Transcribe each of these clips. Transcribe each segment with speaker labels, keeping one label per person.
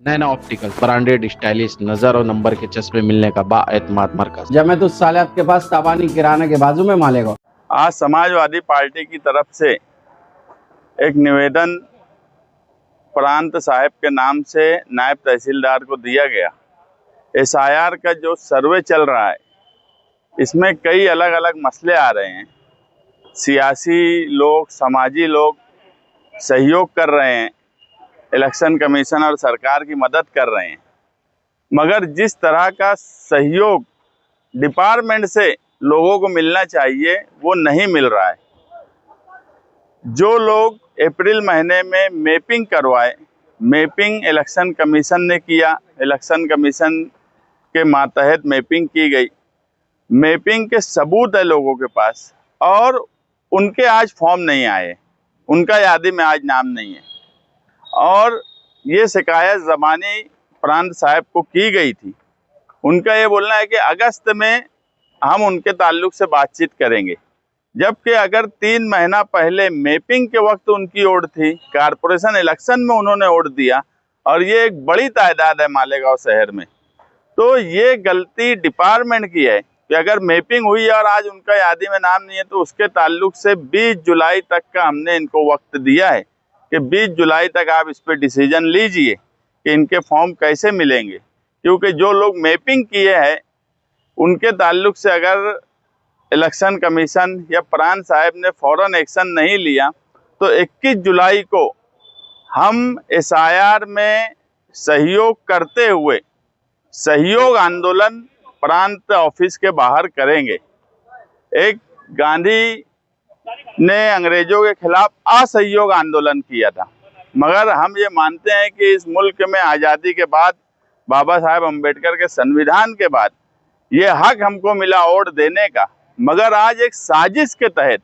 Speaker 1: नैना optical branded stylish नजर और number के चश्मे मिलने का बाएतमाद मरकज।
Speaker 2: जब मैं तो साले आपके पास ताबानी किराने के बाजू में मालेगा।
Speaker 3: आज समाजवादी पार्टी की तरफ से एक निवेदन प्रांत साहब के नाम से नायब तहसीलदार को दिया गया। एसआईआर का जो सर्वे चल रहा है इसमें कई अलग अलग मसले आ रहे हैं। सियासी लोग, समाजी लोग सहयोग कर रहे हैं, इलेक्शन कमीशन और सरकार की मदद कर रहे हैं, मगर जिस तरह का सहयोग डिपार्टमेंट से लोगों को मिलना चाहिए वो नहीं मिल रहा है। जो लोग अप्रैल महीने में मैपिंग करवाए, मैपिंग इलेक्शन कमीशन ने किया, इलेक्शन कमीशन के मातहत मैपिंग की गई, मैपिंग के सबूत है लोगों के पास, और उनके आज फॉर्म नहीं आए, उनका यादी में आज नाम नहीं है। और ये शिकायत ज़मानी प्रांत साहब को की गई थी। उनका ये बोलना है कि अगस्त में हम उनके ताल्लुक से बातचीत करेंगे, जबकि अगर 3 महीना पहले मैपिंग के वक्त उनकी ओट थी, कारपोरेशन इलेक्शन में उन्होंने वोट दिया, और ये एक बड़ी तादाद है मालेगांव शहर में। तो ये गलती डिपार्टमेंट की है कि अगर मैपिंग हुई और आज उनका यादी में नाम नहीं है तो उसके ताल्लुक से 20 जुलाई तक का हमने इनको वक्त दिया है कि 20 जुलाई तक आप इस पर डिसीजन लीजिए कि इनके फॉर्म कैसे मिलेंगे। क्योंकि जो लोग मैपिंग किए हैं उनके ताल्लुक से अगर इलेक्शन कमीशन या प्रांत साहब ने फौरन एक्शन नहीं लिया तो 21 जुलाई को हम एसआईआर में सहयोग करते हुए सहयोग आंदोलन प्रांत ऑफिस के बाहर करेंगे। एक गांधी ने अंग्रेजों के खिलाफ असहयोग आंदोलन किया था, मगर हम ये मानते हैं कि इस मुल्क में आज़ादी के बाद, बाबा साहेब अम्बेडकर के संविधान के बाद ये हक हमको मिला वोट देने का, मगर आज एक साजिश के तहत,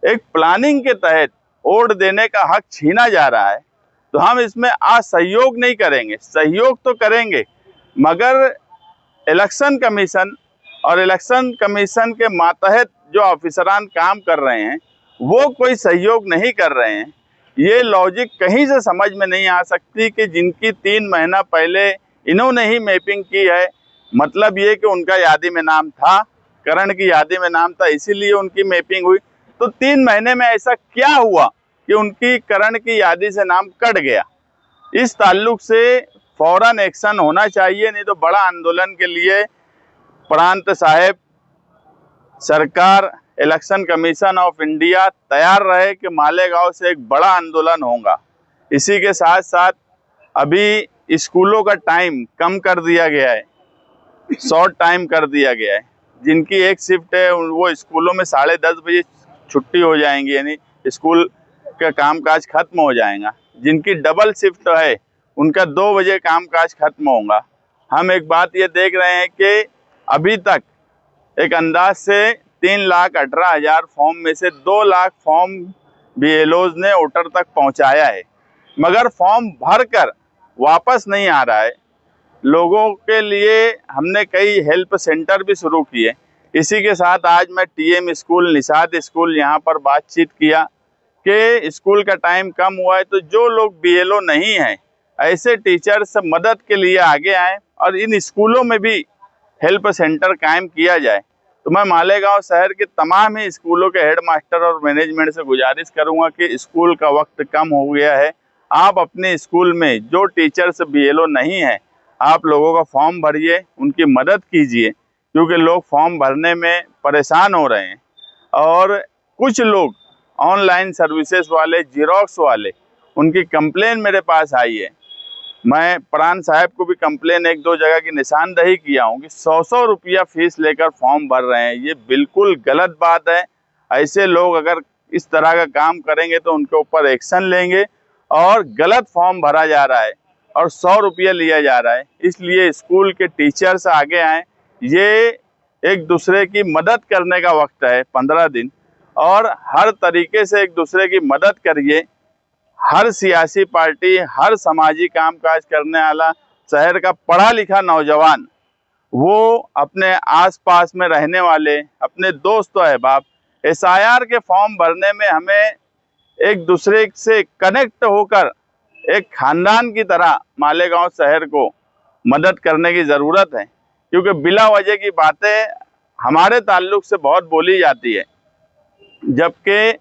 Speaker 3: एक प्लानिंग के तहत वोट देने का हक छीना जा रहा है। तो हम इसमें असहयोग नहीं करेंगे, सहयोग तो करेंगे, मगर इलेक्शन कमीशन और इलेक्शन कमीशन के मातहत जो ऑफिसरान काम कर रहे हैं वो कोई सहयोग नहीं कर रहे हैं। ये लॉजिक कहीं से समझ में नहीं आ सकती कि जिनकी 3 महीना पहले इन्होंने ही मैपिंग की है, मतलब ये कि उनका यादी में नाम था, करण की यादी में नाम था, इसीलिए उनकी मैपिंग हुई। तो 3 महीने में ऐसा क्या हुआ कि उनकी करण की यादी से नाम कट गया? इस ताल्लुक से फौरन एक्शन होना चाहिए, नहीं तो बड़ा आंदोलन के लिए प्रांत साहब, सरकार, इलेक्शन कमीशन ऑफ इंडिया तैयार रहे कि मालेगांव से एक बड़ा आंदोलन होगा। इसी के साथ साथ अभी स्कूलों का टाइम कम कर दिया गया है, शॉर्ट टाइम कर दिया गया है। जिनकी एक शिफ्ट है वो स्कूलों में 10:30 बजे छुट्टी हो जाएंगी, यानी स्कूल का कामकाज खत्म हो जाएगा। जिनकी डबल शिफ्ट है उनका 2 बजे कामकाज खत्म होगा। हम एक बात ये देख रहे हैं कि अभी तक एक अंदाज से 3,18,000 फॉर्म में से 2 लाख फॉर्म बीएलओज ने वोटर तक पहुंचाया है, मगर फॉर्म भरकर वापस नहीं आ रहा है। लोगों के लिए हमने कई हेल्प सेंटर भी शुरू किए। इसी के साथ आज मैं टीएम स्कूल, निषाद स्कूल यहाँ पर बातचीत किया कि स्कूल का टाइम कम हुआ है, तो जो लोग बीएलओ नहीं हैं ऐसे टीचर्स मदद के लिए आगे आएँ और इन स्कूलों में भी हेल्प सेंटर कायम किया जाए। तो मैं मालेगांव शहर के तमाम ही स्कूलों के हेड मास्टर और मैनेजमेंट से गुजारिश करूंगा कि स्कूल का वक्त कम हो गया है, आप अपने स्कूल में जो टीचर्स बीएलओ नहीं है आप लोगों का फॉर्म भरिए, उनकी मदद कीजिए, क्योंकि लोग फॉर्म भरने में परेशान हो रहे हैं। और कुछ लोग ऑनलाइन सर्विसेज वाले, जीरोक्स वाले, उनकी कंप्लेन मेरे पास आई है। मैं प्रांत साहब को भी कंप्लेन 1-2 जगह की निशानदही किया हूँ कि 100-100 रुपया फीस लेकर फॉर्म भर रहे हैं। ये बिल्कुल गलत बात है। ऐसे लोग अगर इस तरह का काम करेंगे तो उनके ऊपर एक्शन लेंगे। और गलत फॉर्म भरा जा रहा है और 100 रुपया लिया जा रहा है, इसलिए स्कूल के टीचर्स आगे आएँ। ये एक दूसरे की मदद करने का वक्त है 15 दिन, और हर तरीके से एक दूसरे की मदद करिए। हर सियासी पार्टी, हर सामाजिक कामकाज करने वाला शहर का पढ़ा लिखा नौजवान, वो अपने आसपास में रहने वाले, अपने दोस्त अहबाब, एसआईआर के फॉर्म भरने में हमें एक दूसरे से कनेक्ट होकर एक खानदान की तरह मालेगांव शहर को मदद करने की ज़रूरत है, क्योंकि बिला वजह की बातें हमारे ताल्लुक से बहुत बोली जाती है, जबकि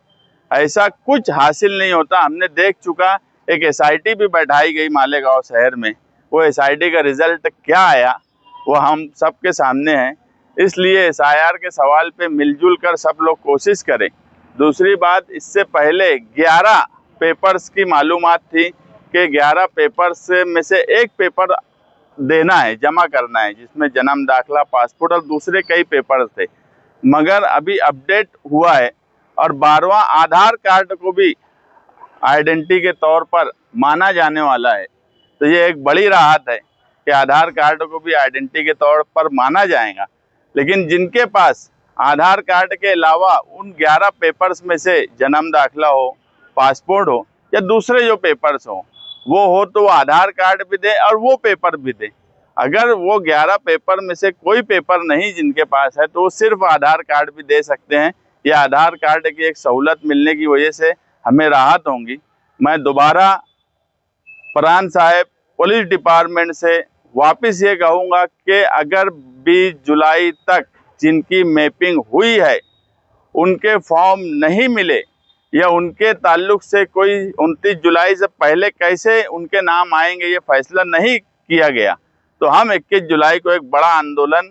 Speaker 3: ऐसा कुछ हासिल नहीं होता। हमने देख चुका, एक एसआईटी भी बैठाई गई मालेगांव शहर में, वो एसआईटी का रिजल्ट क्या आया वो हम सबके सामने है। इसलिए एसआईआर के सवाल पे मिलजुल कर सब लोग कोशिश करें। दूसरी बात, इससे पहले 11 पेपर्स की मालूमात थी कि 11 पेपर्स में से एक पेपर देना है, जमा करना है, जिसमें जन्म दाखला, पासपोर्ट और दूसरे कई पेपर्स थे। मगर अभी अपडेट हुआ है और 12वां आधार कार्ड को भी आइडेंटिटी के तौर पर माना जाने वाला है। तो ये एक बड़ी राहत है कि आधार कार्ड को भी आइडेंटिटी के तौर पर माना जाएगा। लेकिन जिनके पास आधार कार्ड के अलावा उन 11 पेपर्स में से जन्म दाखला हो, पासपोर्ट हो या दूसरे जो पेपर्स हो, वो हो तो वो आधार कार्ड भी दे और वो पेपर भी दे। अगर वो 11 पेपर में से कोई पेपर नहीं जिनके पास है, तो वो सिर्फ आधार कार्ड भी दे सकते हैं। या आधार कार्ड की एक सहूलत मिलने की वजह से हमें राहत होगी। मैं दोबारा प्रांत साहब पुलिस डिपार्टमेंट से वापस ये कहूँगा कि अगर 20 जुलाई तक जिनकी मैपिंग हुई है उनके फॉर्म नहीं मिले या उनके ताल्लुक से कोई 29 जुलाई से पहले कैसे उनके नाम आएंगे ये फैसला नहीं किया गया, तो हम 21 जुलाई को एक बड़ा आंदोलन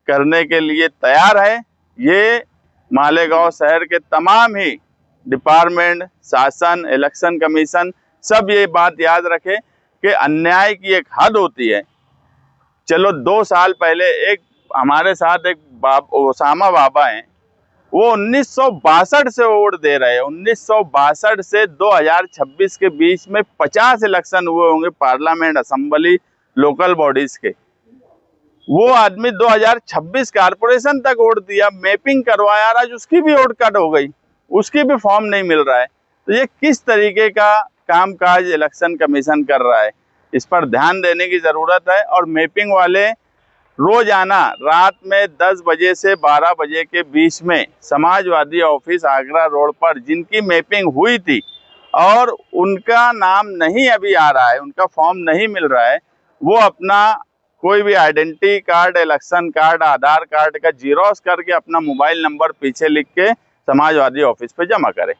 Speaker 3: करने के लिए तैयार है। ये मालेगांव शहर के तमाम ही डिपार्टमेंट, शासन, इलेक्शन कमीशन सब ये बात याद रखें कि अन्याय की एक हद होती है। चलो 2 साल पहले एक हमारे साथ एक ओसामा बाबा हैं, वो 1962 से वोट दे रहे हैं। 1962 से 2026 के बीच में 50 इलेक्शन हुए होंगे पार्लियामेंट, असेंबली, लोकल बॉडीज के। वो आदमी 2026 कारपोरेशन तक वोट दिया, मैपिंग करवाया, आज उसकी भी वोट कट हो गई, उसकी भी फॉर्म नहीं मिल रहा है। तो ये किस तरीके का कामकाज इलेक्शन कमीशन कर रहा है, इस पर ध्यान देने की ज़रूरत है। और मैपिंग वाले रोजाना रात में 10 बजे से 12 बजे के बीच में समाजवादी ऑफिस आगरा रोड पर जिनकी मैपिंग हुई थी और उनका नाम नहीं अभी आ रहा है, उनका फॉर्म नहीं मिल रहा है, वो अपना कोई भी आइडेंटिटी कार्ड, इलेक्शन कार्ड, आधार कार्ड का जीरोक्स करके अपना मोबाइल नंबर पीछे लिख के समाजवादी ऑफिस पे जमा करें।